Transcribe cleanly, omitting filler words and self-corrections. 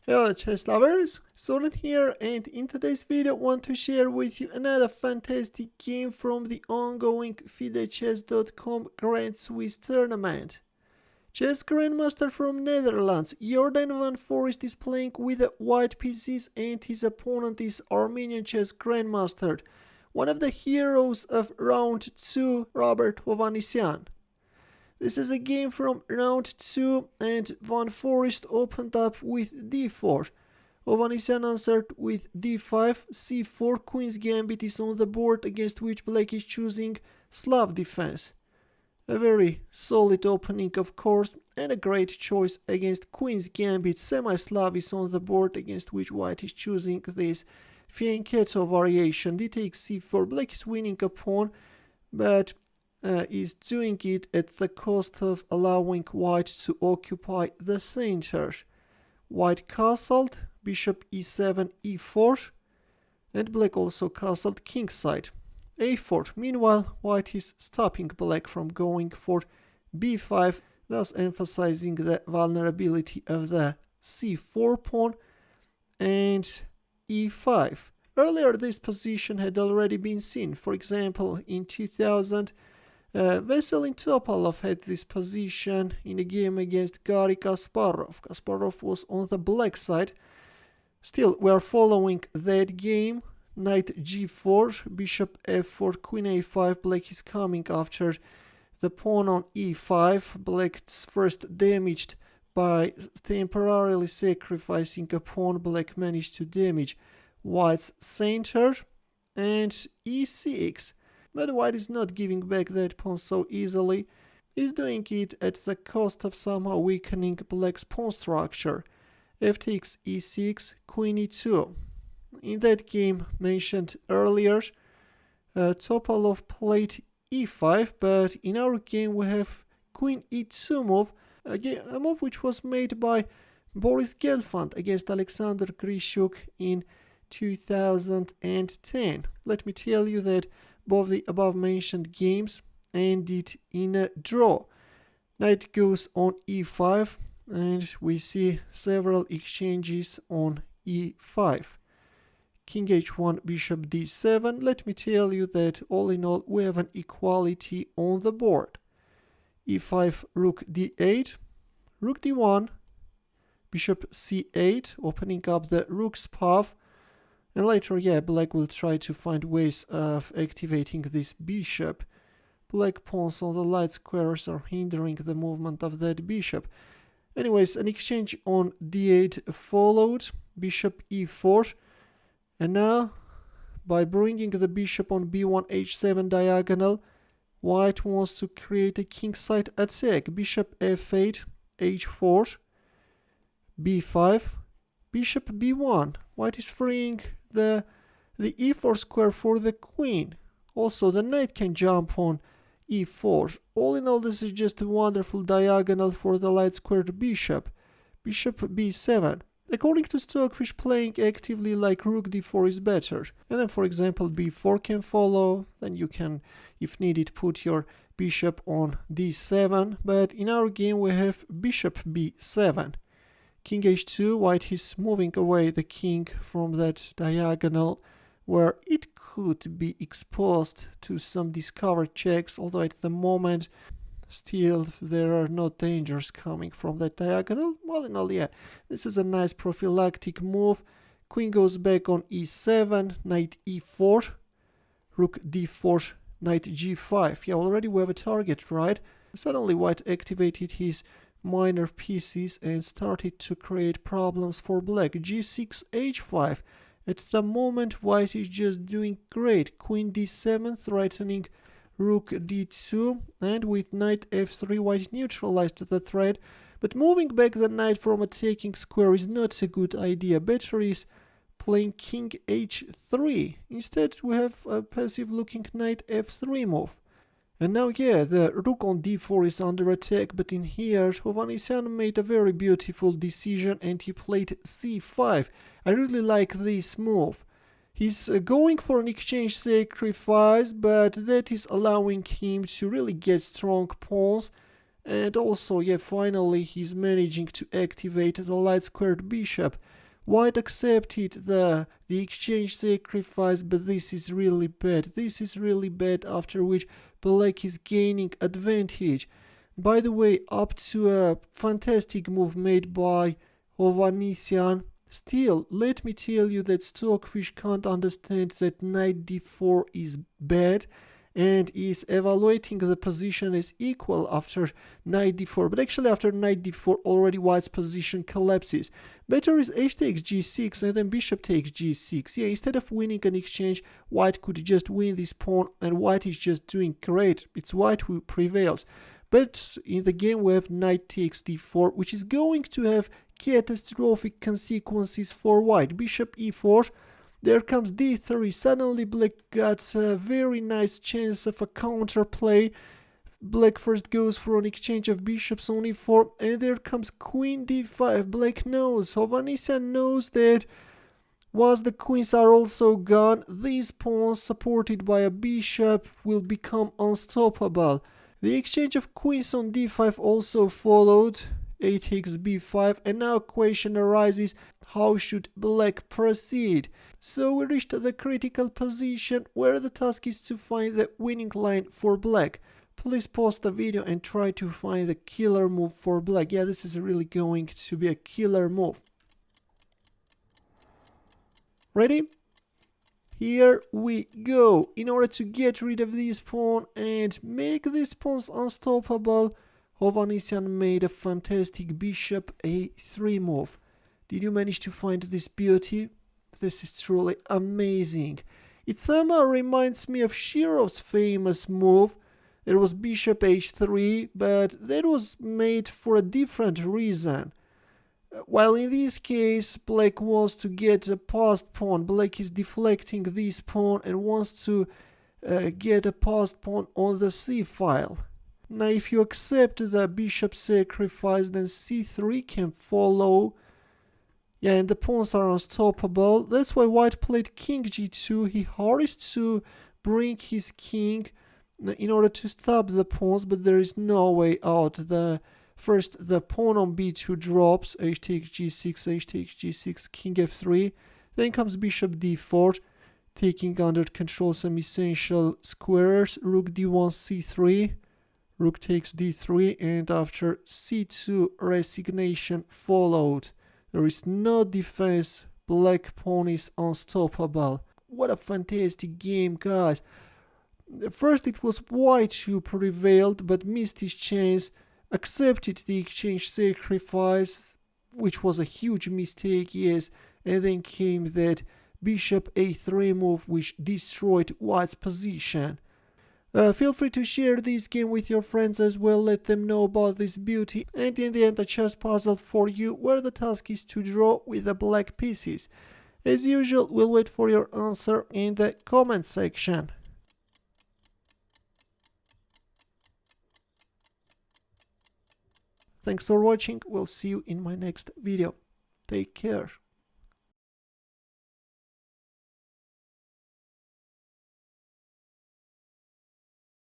Hello chess lovers, Jorden here, and in today's video I want to share with you another fantastic game from the ongoing FIDE Grand Swiss tournament. Chess Grandmaster from Netherlands, Jorden van Foreest is playing with the white pieces and his opponent is Armenian chess Grandmaster, one of the heroes of round 2, Robert Hovhannisyan. This is a game from round 2 and Van Foreest opened up with d4. Hovhannisyan answered with d5, c4, Queen's Gambit is on the board against which black is choosing Slav defense. A very solid opening of course and a great choice against Queen's Gambit. Semi-Slav is on the board against which white is choosing this fianchetto variation. D takes c4, black is winning a pawn but is doing it at the cost of allowing white to occupy the center. White castled, bishop e7, e4, and black also castled kingside, a4. Meanwhile, white is stopping black from going for b5, thus emphasizing the vulnerability of the c4 pawn and e5. Earlier, this position had already been seen. For example, in 2000, Veselin Topalov had this position in a game against Garry Kasparov. Kasparov was on the black side. Still, we are following that game. Knight g4, bishop f4, queen a5. Black is coming after the pawn on e5. Black's first damaged by temporarily sacrificing a pawn. Black managed to damage white's center and e6. But white is not giving back that pawn so easily. He's doing it at the cost of somehow weakening black's pawn structure. F takes e6, queen e2. In that game mentioned earlier, Topalov played e5, but in our game we have queen e2 move, a move which was made by Boris Gelfand against Alexander Grishuk in 2010. Let me tell you that both the above mentioned games ended in a draw. Knight goes on e5 and we see several exchanges on e5. King h1, bishop d7. Let me tell you that all in all we have an equality on the board. e5, rook d8, rook d1, bishop c8, opening up the rook's path. And later, black will try to find ways of activating this bishop. Black pawns on the light squares are hindering the movement of that bishop. Anyways, an exchange on d8 followed, bishop e4. And now, by bringing the bishop on b1 h7 diagonal, white wants to create a kingside attack. Bishop f8, h4, b5, bishop b1. White is freeing the e4 square for the queen. Also, the knight can jump on e4. All in all, this is just a wonderful diagonal for the light squared bishop. Bishop b7. According to Stockfish, playing actively like rook d4 is better. And then, for example, b4 can follow. Then you can, if needed, put your bishop on d7. But in our game, we have bishop b7. King h2, white is moving away the king from that diagonal where it could be exposed to some discovered checks, although at the moment still there are no dangers coming from that diagonal. All in all, this is a nice prophylactic move. Queen goes back on e7, knight e4, rook d4, knight g5. Already we have a target, right? Suddenly white activated his minor pieces and started to create problems for black. g6, h5. At the moment, white is just doing great. Queen d7 threatening rook d2, and with knight f3, white neutralized the threat. But moving back the knight from attacking square is not a good idea. Better is playing king h3. Instead, we have a passive-looking knight f3 move. And now, the rook on d4 is under attack, but in here, Hovhannisyan made a very beautiful decision and he played c5. I really like this move. He's going for an exchange sacrifice, but that is allowing him to really get strong pawns And also, yeah, finally he's managing to activate the light squared bishop. White accepted the exchange sacrifice, but this is really bad. This is really bad, after which black is gaining advantage. By the way, up to a fantastic move made by Hovhannisyan. Still, let me tell you that Stockfish can't understand that knight d4 is bad and is evaluating the position as equal after knight d4. But actually after knight d4 already white's position collapses. Better is h takes g6 and then bishop takes g6. Yeah, instead of winning an exchange, white could just win this pawn, and white is just doing great. It's white who prevails. But in the game we have knight takes d4, which is going to have catastrophic consequences for white. Bishop e4. There comes d3. Suddenly black got a very nice chance of a counterplay. Black first goes for an exchange of bishops on e4, and there comes queen d5. Black knows, Hovhannisyan knows that once the queens are also gone, these pawns supported by a bishop will become unstoppable. The exchange of queens on d5 also followed. A takes b5, and now question arises, how should black proceed? So we reached the critical position where the task is to find the winning line for black. Please pause the video and try to find the killer move for black. Yeah, this is really going to be a killer move. Ready? Here we go. In order to get rid of this pawn and make these pawns unstoppable, Hovhannisyan made a fantastic bishop a3 move. Did you manage to find this beauty? This is truly amazing. It somehow reminds me of Shirov's famous move. There was bishop h3, but that was made for a different reason. While in this case, black wants to get a passed pawn. Black is deflecting this pawn and wants to get a passed pawn on the c file. Now if you accept the bishop sacrifice, then c3 can follow. Yeah, and the pawns are unstoppable. That's why white played king g2. He hurries to bring his king in order to stop the pawns, but there is no way out. First the pawn on b2 drops, h takes g6, h takes g6, king f3. Then comes bishop d4, taking under control some essential squares. Rook d1 c3, rook takes d3, and after c2 resignation followed. There is no defense, black pawn is unstoppable. What a fantastic game, guys. First it was white who prevailed but missed his chance, accepted the exchange sacrifice, which was a huge mistake, yes, and then came that bishop a3 move which destroyed white's position. Feel free to share this game with your friends as well, let them know about this beauty, and in the end a chess puzzle for you where the task is to draw with the black pieces. As usual, we'll wait for your answer in the comment section. Thanks for watching, we'll see you in my next video. Take care.